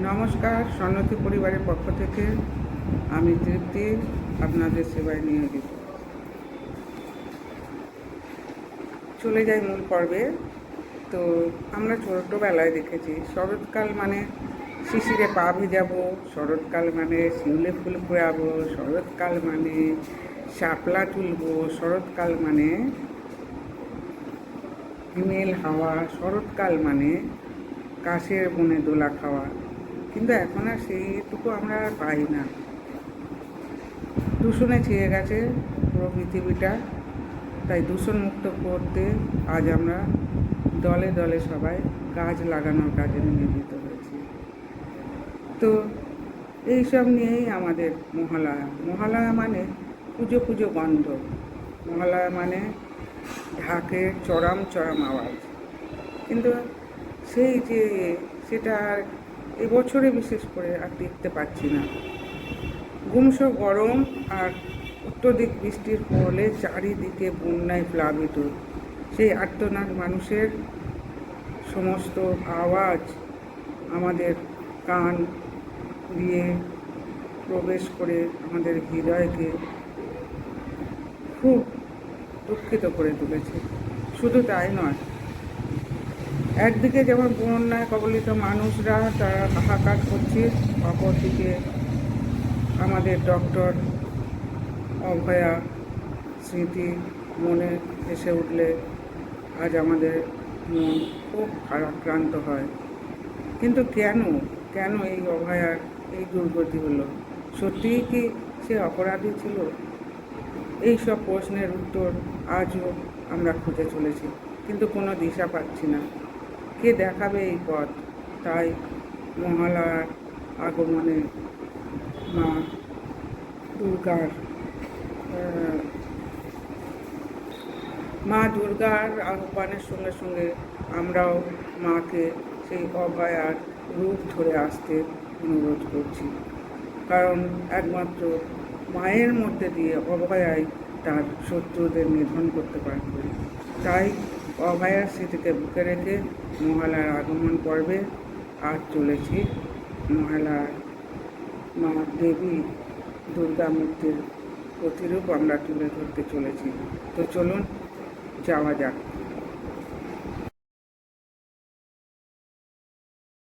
নমস্কার, সন্নতি পরিবারের পক্ষ থেকে আমি তৃপ্তি আপনাদের সেবায় নিয়োজিত। চলে যাই মূল পর্বে। তো আমরা ছোটোবেলায় দেখেছি শরৎকাল মানে শিশিরে পা ভেজাবো, শরৎকাল মানে শিউলে ফুল পোড়াবো, শরৎকাল মানে শাপলা তুলবো, শরৎকাল মানে হিমেল হাওয়া, শরৎকাল মানে কাশের বনে দোলা খাওয়া। কিন্তু এখন আর সেইটুকু আমরা আর পাই না। দূষণে ছেয়ে গেছে পুরো পৃথিবীটা, তাই দূষণমুক্ত করতে আজ আমরা দলে দলে সবাই গাছ লাগানোর কাজে নিয়োজিত হয়েছি। তো এইসব নিয়েই আমাদের মহালয়া। মহালয়া মানে পুজো পুজো গন্ধ, মহালয়া মানে ঢাকের চড়াম চড়াম আওয়াজ। কিন্তু সেই যে সেটা আর এবছরে বিশেষ করে আর দেখতে পাচ্ছি না। গুমস গরম আর উত্তর দিক বৃষ্টির ফলে চারিদিকে বন্যায় প্লাবিত সেই আর্তনাদ মানুষের সমস্ত আওয়াজ আমাদের কান দিয়ে প্রবেশ করে আমাদের হৃদয়কে খুব দুঃখিত করে তুলেছে। শুধু তাই নয়, একদিকে যেমন বন্যায় কবলিত মানুষরা তারা হাহাকার করছে, অপরদিকে আমাদের ডক্টর অভয়া স্মৃতি মনে এসে উঠলে আজ আমাদের মন খুব ভারাক্রান্ত হয়। কিন্তু কেন এই অভয়ার এই দুর্গতি হলো? সত্যিই কি সে অপরাধী ছিল? এই সব প্রশ্নের উত্তর আজও আমরা খুঁজে চলেছি, কিন্তু কোনো দিশা পাচ্ছি না। কে দেখাবে এই পথ? তাই মহালয়ার আগমনে মা দুর্গার আহ্বানের সঙ্গে সঙ্গে আমরাও মাকে সেই অভয়ার রূপ ধরে আসতে অনুরোধ করছি। কারণ একমাত্র মায়ের মধ্যে দিয়ে অভয়াই তার শত্রুদের নিধন করতে পারবে। তাই অভয়ার স্মৃতিকে বুকে রেখে মহালয়ার আগমন পর্বে আজ চলেছি মহালয়ার মা দেবী দুর্গা মূর্তির প্রতিরূপ আমরা তুলে ধরতে চলেছি। তো চলুন যাওয়া যাক।